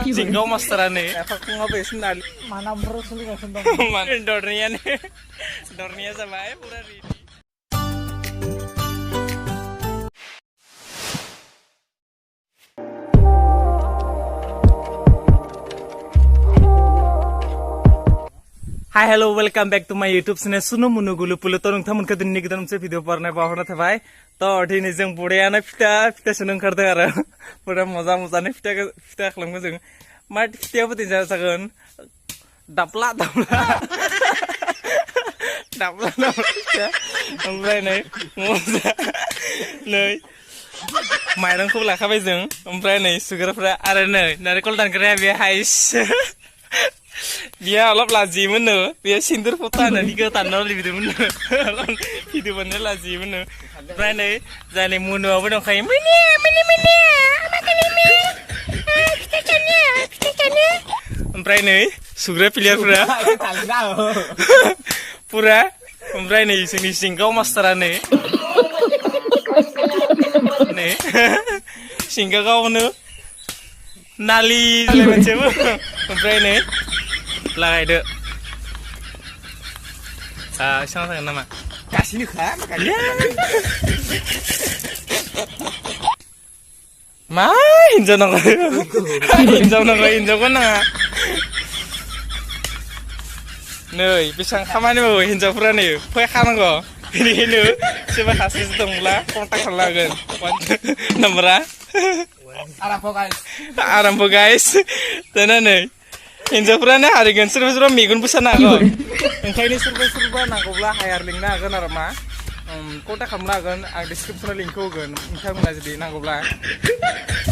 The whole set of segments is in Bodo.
Jingkau masterannya. Aku ngapain nali? Mana bro sulit nggak sendiri. Mana dorninya nih? Dorninya sama aja pura ini. Hi, hello, welcome back to my YouTube channel. Suno munugulu pulutorong thamun kadin ni gidan se video parna bahona thabai. To dhini jeng bureana fita sunung kharte ara. Pura moza ne fita khlang jeng. Mat fita pati ja sagon. Dapla. Dapla. Omprai nei moza. Nei. Mairang khub lakhabai jeng. Omprai nei sugarfra ara nei. Narikol dankra be hais. Dia alap lazi mana, dia sindur foto na diga tanah lebih tu mana, hidup mana lazi mana. Berani, jadi munu apa dong kayak mana, makan ini, kita canya. Berani, sugra pilihan pura, berani singkau masteran nih, singkau kau mana, nali macam berani. Lagai deh. Siapa yang nama? Kasih nih kan? Ya. Mah, injau nong kan na. Nih, pisang kamane mau injau pura nih. Kue kamang go. Ini coba kasih setengah kontak lagi. Nomornya? Arampo guys. Tenan nih. Hinjauफ्रानो हारिगोन सोरबा मेगन बुसा नागोन ओंखायनो सोरबा नांगौब्ला हायार लिंनो हागोन आरो मा कन्टाक्ट खालामनो हागोन आं डिसक्रिपसनाव लिंकखौ होगोन नोंथांमोना जुदि नांगौब्ला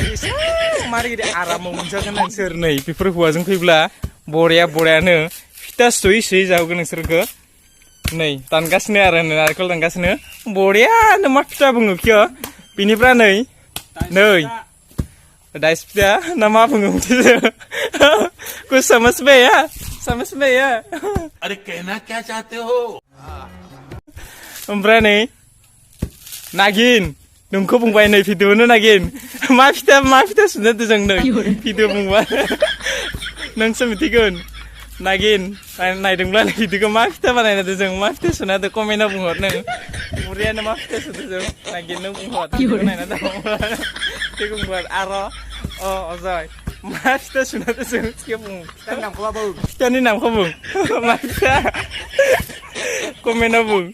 एसे मारै आरामाव मोनजागोन नोंसोर नै बेफोर हौवाजों फैब्ला बरियानो फिथा सुयै जाहोगोन नोंसोरखौ नै दानगासिनो आरो नारेंखल दानगासिनो बरियानो मा फिथा बुङो किय बिनिफ्राय नै Dais pita nama pengum tu, कुछ समझ में या अरे कहना क्या चाहते हो ओमफ्राय नै नागिन नोंखौ बुंबाय नै भिडिअ'नो नागिन मा फिथा सुनो जों नै भिडिअ' बुंबा नोंसो मिथिगोन नागिन नायदोंब्ला भिडिअ'खौ मा फिथा बानायना जों मा फिथा सुना होदों कमेन्टआव बुंहर नों बुरियानो मा फिथा सुदों जों नागिन नों बुंहर नायना दं बेखौ बुंहर आरो अजय मा फिथा सुना होदों जों बेखौ बुं फिथानि नामखौ बुं मा फिथा कमेन्टआव बुं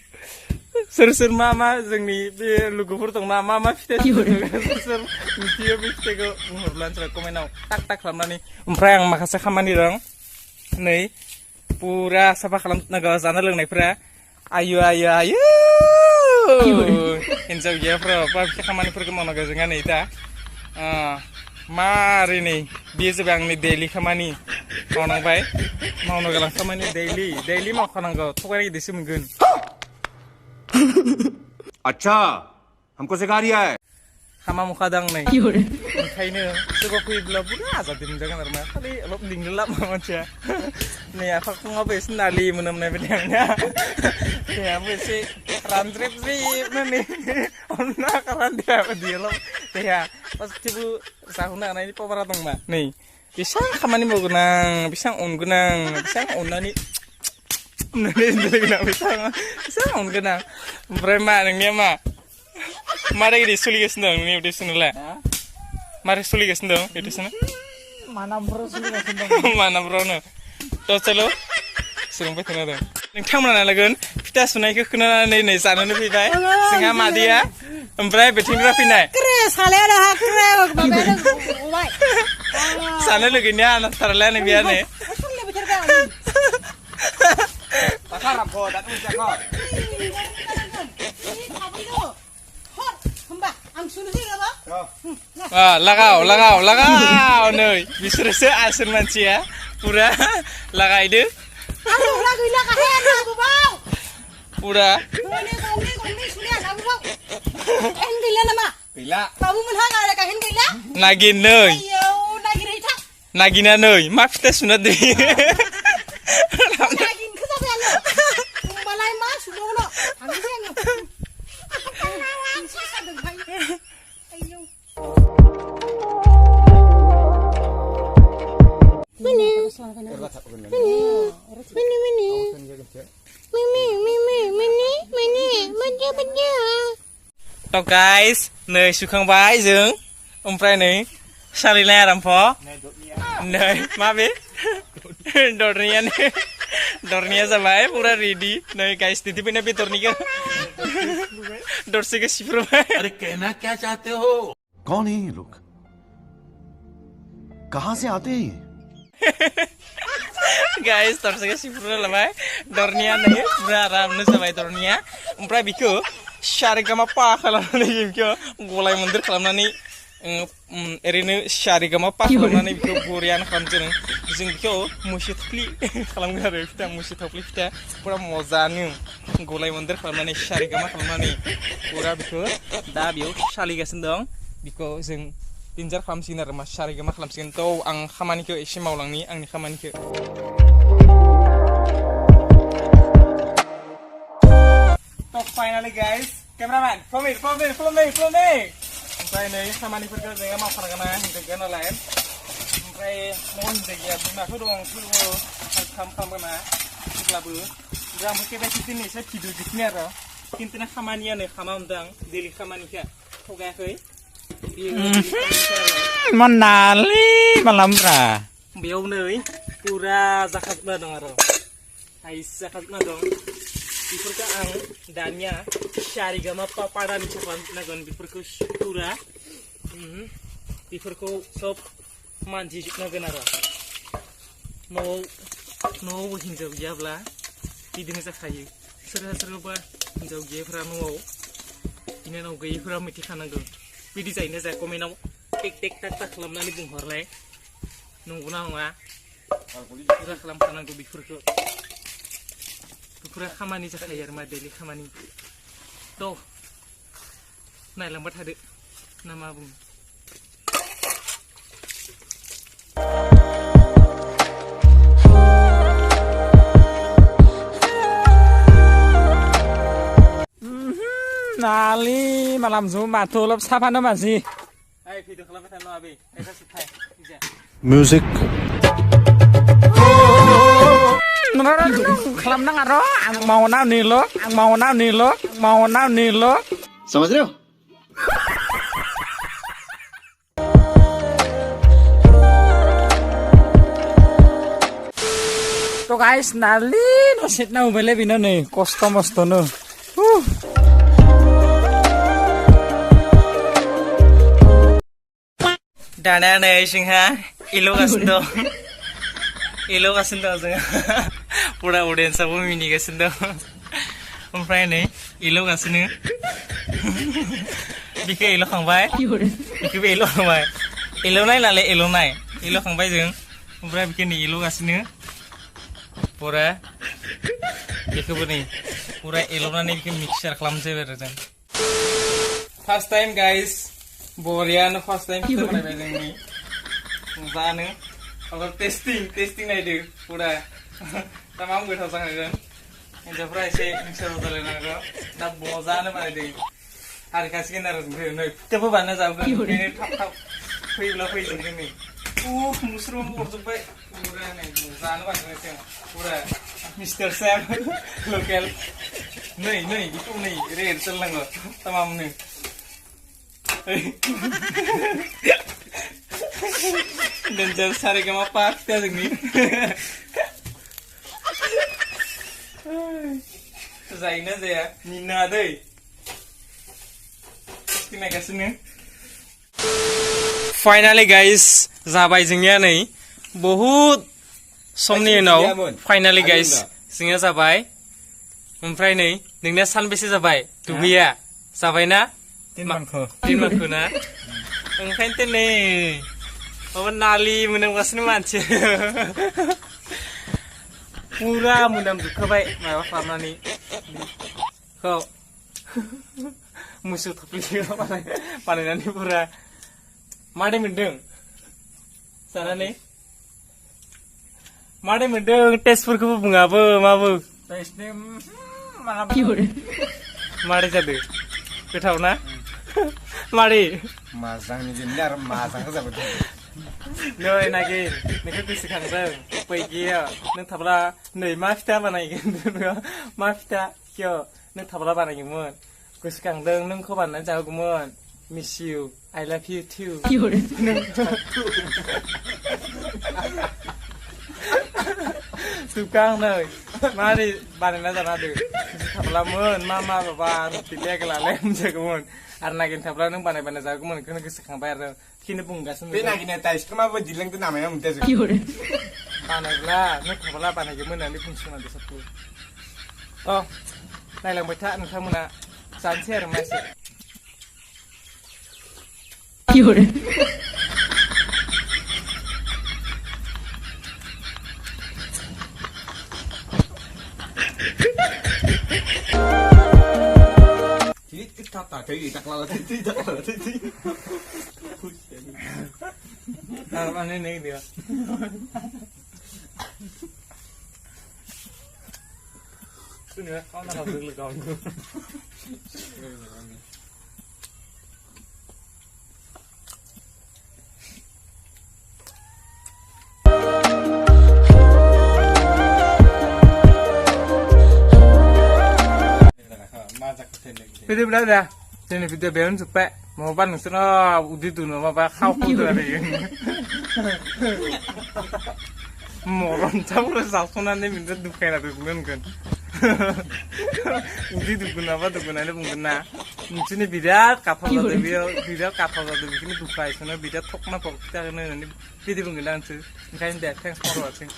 सोर मा जोंनि बे लोगोफोर दंना मा फिथा सोर मिथियो बे फिथाइखौ बुंहरब्लानो कमेन्टआव टाक खालामनानै ओमफ्राय आं माखासे खामानि दं नै पुरा साफा खालामनांगौ जानाय लोंनायफोरा आयु हिन्जाव गैयाफ्रा फिसा खामानिफोरखौ मावनांगौ जोंहा नै दा मारै नै बेयो जाबाय आंनि दैलि खामानि मावनांबाय मावनो गोनां खामानि दैलि मावखानांगौ थगायनाय गिदिरसो मोनगोन अच्छा हमको सिखा रिया है हामा मुखा दांनाय ओंखायनो सोरबा फैयोब्ला बुरा आजादि मोनजागोन आरो मा खालि अलप लिंनो लाबो मानसिया नै आफाखङाबो एसे नालि मोनामनाय बायदि आंना देहाबो एसे रानज्रेबनो नै अनना रानदेहा बायदि अलप देहा गासिबो जाहोनो हानायनि पावारा दंना नै बेसेबां खामानि मावगोन आं बेसेबां अनगोन आं बेसेबां अननानै बेसेबां अनगोन आं ओमफ्राय मा नोंनिया मा मारै गिदिर सोलिगासिनो दं नोंनि इउटिउबनो मारै सोलिगासिनो दं इउटिउबनो Mana bro sulit nggak sendiri. mana brono to चलो सोलोंबाय थानो दं नोंथांमोना लागोन फिथा सुनायखौ खोनानानै नै जानोनो फैबाय जोंहा मादैया ओमफ्राय बेथिंग्रा फैनाय जानो लुगैनाया आनाथारलाय नै बेयानो लगाव नै बिसोरसो आसोन मानसिया पुरा लागायदो पुरा नागिन नै नागिना नै मा फिथा सुना दै तो गाइस नै सुखांबाय जों ओमफ्राय नै सालिनाय आरामफ' नै माबे दरनिया जाबाय पुरा रेडी नै गाइस दिदिफैना बेदरनिखौ दरसेखौ सिफ्रुबाय अरे कहना क्या चाहते हो कौन है ये लोग कहाँ से आते हैं ये गाइस दरसेखौ सिफ्रुना लाबाय दरनिया नै पुरा आरामनो जाबाय दरनिया ओमफ्राय बिखौ सारेगामा पा खालामनानै बिखौ गलाय मोनदेर खालामनानै ओरैनो सारेगामा पा खालामनानै बिखौ बरियानो खालामजों जों बिखौ मुसि थफ्लि खालामगोन आरो फिथा मुसि थफ्लि फिथा पुरा मजानो गलाय मोनदेर खालामनानै सारेगामा खालामनानै पुरा बिखौ दा बेयाव सालिगासिनो दं बिखौ जों दिनजार खालामसिगोन आरो मा सारेगामा खालामसिगोन थ' आं खामानिखौ एसे मावलांनि आंनि खामानिखौ तो finally guys cameraman follow me ओमफ्राय नै खामानिफोरखौ जोङो मावफानांगोन होनदों नालाय ओमफ्राय मन जायगाया बिमाफोर दं फोरबो खालामखालामगोना जेब्लाबो जोंबो केबायदि दिनै एसे भिडिअ दिखिनि आरो खिन्थु ना खामानियानो खालामदों दैलि खामानिखौ थगायाखै Manali malamra. बेयाव नै पुरा जाखाजोबना दं आरो हाइस जाखाजोबना दं बेफोरखौ आं दानिया सारेगामा पादानि खालामनांगोन बेफोरखौ पुरा बेफोरखौ सब मानजिजोबनांगोन आरो न'आव हिनजाव गैयाब्ला बिदिनो जाखायो सोरबा हिनजाव गैयैफोरा न'आव बिनानाव गैयैफोरा मिथिखानांगौ बिदि जायोना जाया कमेन्टआव टेक टेक टाक टाक खालामनानै बुंहरलाय नंगौना नङा पुरा खालामखानांगौ बेफोरखौ पुरा खामानि जाखायो आरो मा दैलि खामानि थ' नायलांबाय थादो ना मा बुङो Nali malam Zuma tulop siapa nama sih? Ayo video kalau kita mau abi, kita subscribe, bisa. Music Kelam nang aro, ang mau na nilo, समझ रहे हो तो guys, Nali no sit na ubele bino nih, kosto no. दाना नै जोंहा एल'गासिनो दं जोंहा पुरा अडियन्सआबो मिनिगासिनो दं ओमफ्राय नै एल'गासिनो बिखौ एल'खांबाय बिखौबो एल'खांबाय एल'नाय नालाय एल'खांबाय जों ओमफ्राय बिखौ नै एल'गासिनो पुरा बेखौबो नै पुरा एल'नानै बिखौ मिक्सार खालामजोबो आरो जों फार्स्ट टाइम गाइस बरियानो फार्स्ट टाइम फिथा बानायबाय जोंनि जानो ओमफ्राय टेस्टिं नायदो पुरा दा मा गोथाव जाखागोन हिनजावफ्रा एसे मिक्साराव जालायनांगौ दा मजानो बानायदों हारिखासिगोन आरो नै फिथाबो बानायना जाबोगोन ओंखायनो थाब फैब्ला फैजोबगोन नै मुस्रुम हरजोब्बाय पुरा नै जानो बानायनोसै पुरा मिस्टार सेम लकेल नै बेखौ नै रेड चलनांगौ तमामनो डेन्जार सारेगामा पा फिथा जोंनि जायोना जाया मिना दै नायगासिनो फाइनाली गाइस जाबाय जोंनिया नै बहुत समनि उनाव फाइनाली गाइस जोंनिया जाबाय ओमफ्राय नै नोंनिया सानबेसे जाबाय दुगैया जाबायना दिन मानखौ ना ओंखायनोथ' नै माबा नालि मोनामगासिनो मानसि पुरा मोनामजोबखाबाय माबा खालामनानै मोसौ थफ्लियाव बानायनानै पुरा मादै मोनदों जानानै मादै मोनदों टेस्टफोरखौबो बुङाबो माबो मादै जादों गोथाव ना मादै Mazang ni jenar mazang ke siapa? नै नागिर नोंखौ गोसोखांदों पैगिया नों थाब्ला नै मा फिथा बानायगोन मा फिथा किय नों थाब्ला बानायगौमोन गोसोखांदों नोंखौ बानायनानै जाहोगौमोन मिस इउ आइ लाभ इउ टु सुखां नै मारै बानायना जाना होदो थाब्लामोन मा माबा रुटि लेगलालाय मोनजागौमोन आरो नागिरनो थाब्ला नों बानायबानो जागौमोन बेखौनो गोसोखांबाय आरो खिनो बुंगासिनो बे नागिरनाया दाइसखौ माबायदि लोंदो नामाया मोनथायासै बानायब्ला नों थाब्ला बानायगौमोन होननानै बुंसोना बेसादखौ अ नायलांबाय था नोंथांमोना जानोसै आरो मा एसे Jadi kata kayak tak lalat itu. aneh nih dia sini ya kau nak dulu kau video berada jadi video beun supaya mau ban nusra udi tuh nama apa kau tuh dari moron campur salsonan nih minta dukai nabi bukan kan udi tuh kenapa tuh kenapa mungkin na ini video kapal satu bikin dukai sana video tok na pok kita kan ini video mungkin langsung kain deh thanks for watching